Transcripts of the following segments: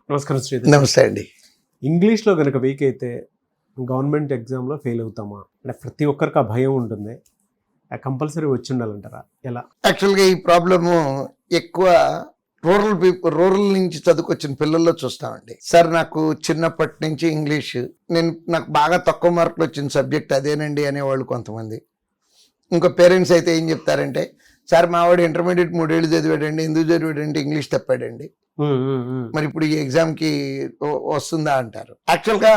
నమస్కారం శ్రీధర్. నమస్తే అండి. ఇంగ్లీష్లో కనుక వీక్ అయితే గవర్నమెంట్ ఎగ్జామ్లో ఫెయిల్ అవుతామా? అంటే ప్రతి ఒక్కరికి ఆ భయం ఉంటుంది. కంపల్సరీ వచ్చి ఉండాలంటారా? ఎలా? యాక్చువల్గా ఈ ప్రాబ్లము ఎక్కువ రూరల్ నుంచి చదువుకొచ్చిన పిల్లల్లో చూస్తామండి. సార్ నాకు చిన్నప్పటి నుంచి ఇంగ్లీష్, నాకు బాగా తక్కువ మార్కులు వచ్చిన సబ్జెక్ట్ అదేనండి అనేవాళ్ళు కొంతమంది. ఇంకో పేరెంట్స్ అయితే ఏం చెప్తారంటే, సార్ మావాడు ఇంటర్మీడియట్ 3 ఏళ్ళు చదివాడండి, ఎందుకు చదివాడంటే ఇంగ్లీష్ తప్పాడండి, మరి ఇప్పుడు ఈ ఎగ్జామ్కి వస్తుందా అంటారు. యాక్చువల్గా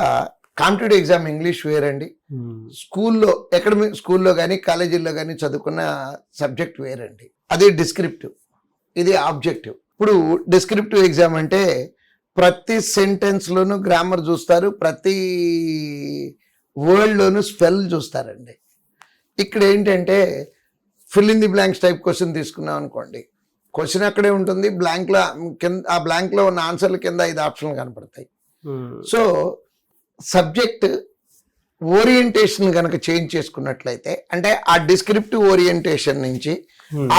కాంపిటేటివ్ ఎగ్జామ్ ఇంగ్లీష్ వేరండి. స్కూల్లో కానీ కాలేజీల్లో కానీ చదువుకున్న సబ్జెక్ట్ వేరండి. అది డిస్క్రిప్టివ్, ఇది ఆబ్జెక్టివ్. ఇప్పుడు డిస్క్రిప్టివ్ ఎగ్జామ్ అంటే ప్రతి సెంటెన్స్లోనూ గ్రామర్ చూస్తారు, ప్రతి వర్డ్లోనూ స్పెల్ చూస్తారండి. ఇక్కడ ఏంటంటే fill in the blanks type question తీసుకున్నాం అనుకోండి, క్వశ్చన్ అక్కడే ఉంటుంది, బ్లాంక్లో కింద ఆ బ్లాంక్లో ఉన్న ఆన్సర్ల కింద 5 ఆప్షన్లు కనపడతాయి. సో సబ్జెక్ట్ ఓరియంటేషన్ కనుక చేంజ్ చేసుకున్నట్లయితే, అంటే ఆ డిస్క్రిప్టివ్ ఓరియంటేషన్ నుంచి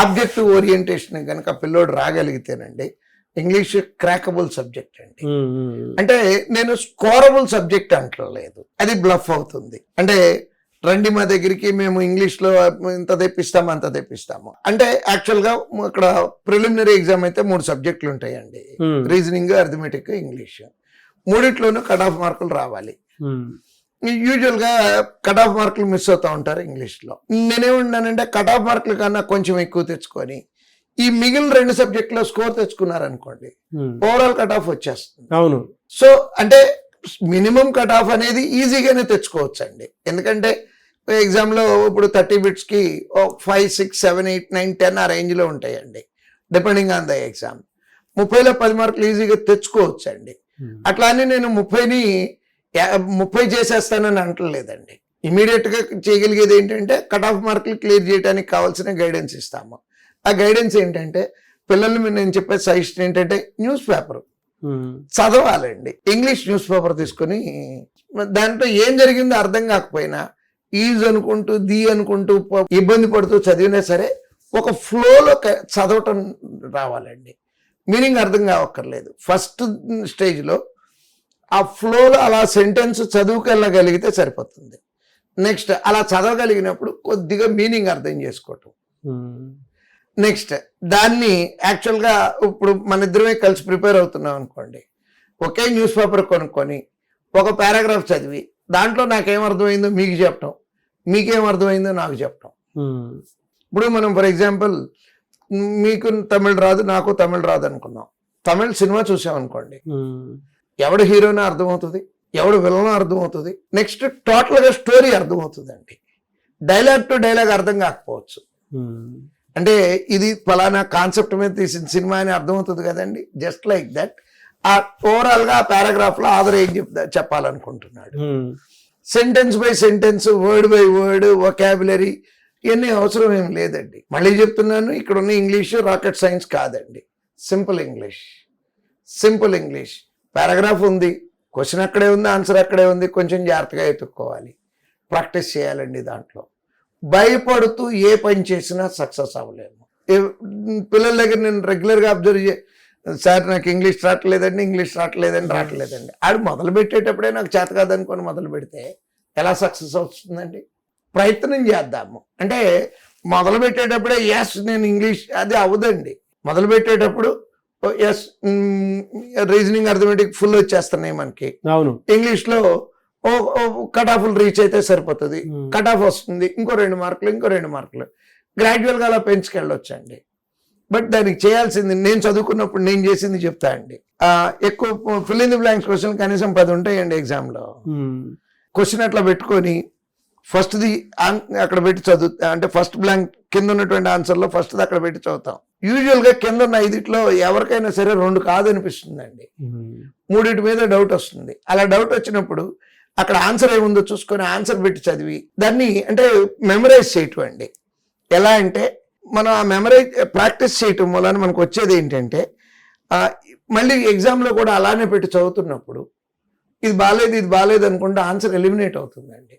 ఆబ్జెక్టివ్ ఓరియంటేషన్ కనుక పిల్లోడు రాగలిగితేనండి ఇంగ్లీష్ క్రాకబుల్ సబ్జెక్ట్ అండి. అంటే నేను స్కోరబుల్ సబ్జెక్ట్ అంటలేదు, అది బ్లఫ్ అవుతుంది. అంటే రండి మా దగ్గరికి, మేము ఇంగ్లీష్లో ఇంత తెప్పిస్తాము అంత తెప్పిస్తాము అంటే, యాక్చువల్గా ఇక్కడ ప్రిలిమినరీ ఎగ్జామ్ అయితే 3 సబ్జెక్టులు ఉంటాయండి, reasoning, arithmetic, English. 3 cut off మార్కులు రావాలి. యూజువల్గా కట్ ఆఫ్ మార్కులు మిస్ అవుతూ ఉంటారు ఇంగ్లీష్లో. నేనేమన్నానంటే కట్ ఆఫ్ మార్కుల కన్నా కొంచెం ఎక్కువ తెచ్చుకొని ఈ మిగిలిన 2 సబ్జెక్టులో స్కోర్ తెచ్చుకున్నారనుకోండి, ఓవరాల్ కట్ ఆఫ్ వచ్చేస్తుంది. అవును. సో అంటే మినిమం కట్ ఆఫ్ అనేది ఈజీగానే తెచ్చుకోవచ్చు అండి. ఎందుకంటే ఎగ్జామ్లో ఇప్పుడు 30 బిట్స్కి 5, 6, 7, 8, 9, 10 ఆ రేంజ్లో ఉంటాయండి, డిపెండింగ్ ఆన్ ద ఎగ్జామ్. 30లో 10 మార్కులు ఈజీగా తెచ్చుకోవచ్చు అండి. అట్లా అని నేను 30 చేసేస్తానని అంటలేదండి. ఇమీడియట్గా చేయగలిగేది ఏంటంటే కట్ ఆఫ్ మార్కులు క్లియర్ చేయడానికి కావాల్సిన గైడెన్స్ ఇస్తాము. ఆ గైడెన్స్ ఏంటంటే పిల్లలు నేను చెప్పే సజెషన్ ఏంటంటే న్యూస్ పేపర్ చదవాలండి. ఇంగ్లీష్ న్యూస్ పేపర్ తీసుకొని దాంట్లో ఏం జరిగిందో అర్థం కాకపోయినా ఈజ్ అనుకుంటూ అనుకుంటూ ఇబ్బంది పడుతూ చదివినా సరే ఒక ఫ్లోలో చదవటం రావాలండి. మీనింగ్ అర్థం కావక్కర్లేదు. ఫస్ట్ స్టేజ్లో ఆ ఫ్లోలో అలా సెంటెన్స్ చదువుకెళ్ళగలిగితే సరిపోతుంది. నెక్స్ట్ అలా చదవగలిగినప్పుడు కొద్దిగా మీనింగ్ అర్థం చేసుకోవటం. నెక్స్ట్ దాన్ని యాక్చువల్గా ఇప్పుడు మన ఇద్దరమే కలిసి ప్రిపేర్ అవుతున్నాం అనుకోండి, ఒకే న్యూస్ పేపర్ కొనుక్కొని ఒక పారాగ్రాఫ్ చదివి దాంట్లో నాకేం అర్థమైందో మీకు చెప్పటం, మీకేం అర్థమైందో నాకు చెప్పటం. ఇప్పుడు మనం ఫర్ ఎగ్జాంపుల్ మీకు తమిళ్ రాదు, నాకు తమిళ్ రాదు అనుకుందాం. తమిళ్ సినిమా చూసామనుకోండి, ఎవడు హీరోనో అర్థమవుతుంది, ఎవడు విలనో అర్థమవుతుంది, నెక్స్ట్ టోటల్గా స్టోరీ అర్థమవుతుందండి. డైలాగ్ టు డైలాగ్ అర్థం కాకపోవచ్చు, అంటే ఇది ఫలానా కాన్సెప్ట్ మీద తీసిన సినిమా అని అర్థమవుతుంది కదండి. జస్ట్ లైక్ దట్ ఆ ఓవరాల్గా ఆ పారాగ్రాఫ్లో ఆదర్ ఏం చెప్పాలనుకుంటున్నాడు, sentence by sentence, word by word, vocabulary ఇవన్నీ అవసరం ఏం లేదండి. మళ్ళీ చెప్తున్నాను, ఇక్కడ ఉన్న ఇంగ్లీష్ రాకెట్ సైన్స్ కాదండి, సింపుల్ ఇంగ్లీష్. పారాగ్రాఫ్ ఉంది, క్వశ్చన్ అక్కడే ఉంది, ఆన్సర్ అక్కడే ఉంది, కొంచెం జాగ్రత్తగా ఎత్తుక్కోవాలి, ప్రాక్టీస్ చేయాలండి. దాంట్లో భయపడుతూ ఏ పని చేసినా సక్సెస్ అవ్వలేము. పిల్లల దగ్గర నేను రెగ్యులర్గా అబ్జర్వ్ సార్ నాకు ఇంగ్లీష్ రావట్లేదండి. ఆడు మొదలు పెట్టేటప్పుడే నాకు చేత కాదనుకొని మొదలు పెడితే ఎలా సక్సెస్ అవుతుందండి? ప్రయత్నం చేద్దాము. అంటే మొదలు పెట్టేటప్పుడే ఎస్ నేను ఇంగ్లీష్, అది అవ్వదండి. మొదలు పెట్టేటప్పుడు ఎస్ రీజనింగ్, అర్థమెటిక్ ఫుల్ వచ్చేస్తున్నాయి మనకి. అవును. ఇంగ్లీష్లో కట్ ఆఫ్లు రీచ్ అయితే సరిపోతుంది, కట్ ఆఫ్ వస్తుంది, ఇంకో 2 మార్కులు గ్రాడ్యువల్గా అలా పెంచుకెళ్ళొచ్చండి. బట్ దానికి చేయాల్సింది, నేను చదువుకున్నప్పుడు నేను చేసింది చెప్తా అండి. ఎక్కువ fill in the blanks question కనీసం 10 ఉంటాయండి ఎగ్జామ్లో. క్వశ్చన్ అట్లా పెట్టుకొని ఫస్ట్ది అక్కడ పెట్టి చదువుతా, అంటే ఫస్ట్ బ్లాంక్ కింద ఉన్నటువంటి ఆన్సర్లో ఫస్ట్ది అక్కడ పెట్టి చదువుతాం. యూజువల్గా కింద ఉన్న 5 ఎవరికైనా సరే 2 కాదనిపిస్తుందండి, 3 మీద డౌట్ వస్తుంది. అలా డౌట్ వచ్చినప్పుడు అక్కడ ఆన్సర్ ఏముందో చూసుకొని ఆన్సర్ పెట్టి చదివి దాన్ని అంటే మెమరైజ్ చేయటం అండి. ఎలా అంటే మనం ఆ ప్రాక్టీస్ చేయటం వలన మనకు వచ్చేది ఏంటంటే, మళ్ళీ ఎగ్జామ్లో కూడా అలానే పెట్టి చదువుతున్నప్పుడు ఇది బాగాలేదు అనుకుంటే ఆన్సర్ ఎలిమినేట్ అవుతుందండి.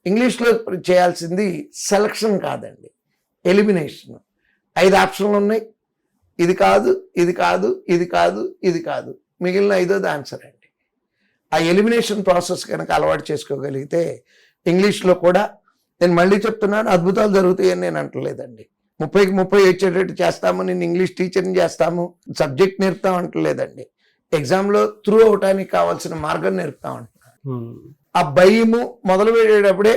ఇంగ్లీష్లో చేయాల్సింది సెలక్షన్ కాదండి, ఎలిమినేషన్. 5 ఆప్షన్లు ఉన్నాయి, ఇది కాదు, ఇది కాదు, ఇది కాదు, ఇది కాదు, మిగిలిన 5ది ఆన్సర్ అండి. ఆ ఎలిమినేషన్ ప్రాసెస్ కనుక అలవాటు చేసుకోగలిగితే ఇంగ్లీష్లో కూడా నేను మళ్ళీ చెప్తున్నాను, అద్భుతాలు జరుగుతాయని నేను అంటలేదండి. 30కి 30 వచ్చేటట్టు చేస్తాము, నేను ఇంగ్లీష్ టీచర్ని చేస్తాము, సబ్జెక్ట్ నేర్పుతాం అంటలేదండి. ఎగ్జామ్లో త్రూ అవటానికి కావాల్సిన మార్గం నేర్పుతాం అంటున్నాను. ఆ భయము మొదలు పెట్టేటప్పుడే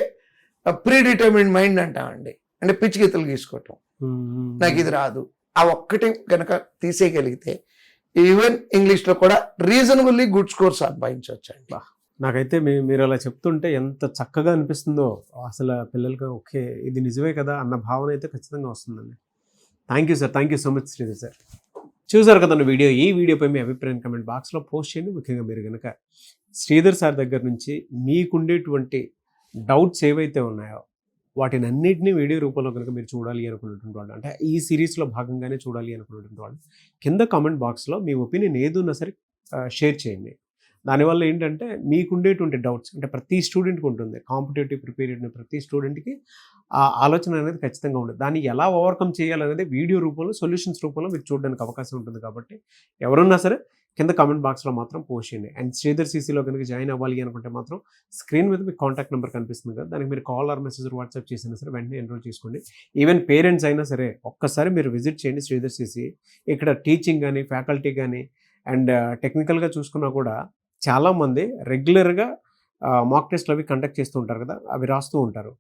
ప్రీ డిటర్మిన్డ్ మైండ్ అంటామండి, అంటే పిచ్చి గీతలు గీసుకోవటం, నాకు ఇది రాదు, ఆ ఒక్కటి కనుక తీసేయగలిగితే ఈవెన్ ఇంగ్లీష్లో కూడా రీజనబుల్లీ గుడ్ స్కోర్ సంపాదించవచ్చండి. నాకైతే మీరు అలా చెప్తుంటే ఎంత చక్కగా అనిపిస్తుందో, అసలు పిల్లలకి ఓకే ఇది నిజమే కదా అన్న భావన అయితే ఖచ్చితంగా వస్తుందండి. Thank you sir, thank you so much Sridhar sir. చూసారు కదండి వీడియో. ఈ వీడియోపై మీ అభిప్రాయం కమెంట్ బాక్స్లో పోస్ట్ చేయండి. ముఖ్యంగా మీరు కనుక శ్రీధర్ సార్ దగ్గర నుంచి మీకుండేటువంటి డౌట్స్ ఏవైతే ఉన్నాయో వాటిని అన్నింటినీ వీడియో రూపంలో కనుక మీరు చూడాలి అనుకున్నటువంటి వాళ్ళు, అంటే ఈ సిరీస్లో భాగంగానే చూడాలి అనుకున్నటువంటి వాళ్ళు కింద కామెంట్ బాక్స్లో మీ ఒపీనియన్ ఏదున్నా సరే షేర్ చేయండి. దానివల్ల ఏంటంటే మీకుండేటువంటి డౌట్స్, అంటే ప్రతి స్టూడెంట్కి ఉంటుంది, కాంపిటేటివ్ ప్రిపేర్ అయిన ప్రతి స్టూడెంట్కి ఆ ఆలోచన అనేది ఖచ్చితంగా ఉంటుంది. దాన్ని ఎలా ఓవర్కమ్ చేయాలనేది వీడియో రూపంలో, సొల్యూషన్స్ రూపంలో మీరు చూడడానికి అవకాశం ఉంటుంది. కాబట్టి ఎవరున్నా సరే కింద కామెంట్ బాక్స్లో మాత్రం పోస్ట్ చేయండి. అండ్ శ్రీధర్ సీసీలో కనుక జాయిన్ అవ్వాలి అనుకుంటే మాత్రం స్క్రీన్ మీద మీకు కాంటాక్ట్ నెంబర్ కనిపిస్తుంది కదా, దానికి మీరు కాల్ ఆర్ మెసేజ్ వాట్సాప్ చేసినా సరే వెంటనే ఎన్రోల్ చేసుకోండి. ఈవెన్ పేరెంట్స్ అయినా సరే ఒక్కసారి మీరు విజిట్ చేయండి శ్రీధర్ సీసీ. ఇక్కడ టీచింగ్ కానీ, ఫ్యాకల్టీ కానీ అండ్ టెక్నికల్గా చూసుకున్నా కూడా చాలామంది రెగ్యులర్గా మాక్ టెస్ట్లు అవి కండక్ట్ చేస్తూ ఉంటారు కదా, అవి రాస్తూ ఉంటారు.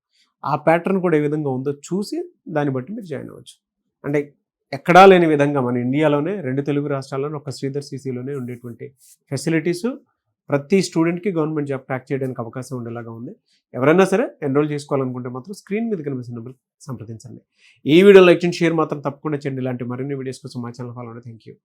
ఆ ప్యాటర్న్ కూడా ఏ విధంగా ఉందో చూసి దాన్ని బట్టి మీరు జాయిన్ అవ్వచ్చు. అంటే ఎక్కడా లేని విధంగా మన ఇండియాలోనే 2 తెలుగు రాష్ట్రాల్లోనే ఒక శ్రీధర్ సీసీలోనే ఉండేటువంటి ఫెసిలిటీస్ ప్రతి స్టూడెంట్కి గవర్నమెంట్ జాబ్ క్రాక్ చేయడానికి అవకాశం ఉండేలాగా ఉంది. ఎవరైనా సరే ఎన్రోల్ చేసుకోవాలనుకుంటే మాత్రం స్క్రీన్ మీద కనిపిస్తున్న నెంబర్ సంప్రదించండి. ఈ వీడియో లైక్ చేయండి, షేర్ మాత్రం తప్పకుండా చేయండి. ఇలాంటి మరిన్ని వీడియోస్ కోసం మా ఛానల్ ఫాలో అవ్వండి. Thank you.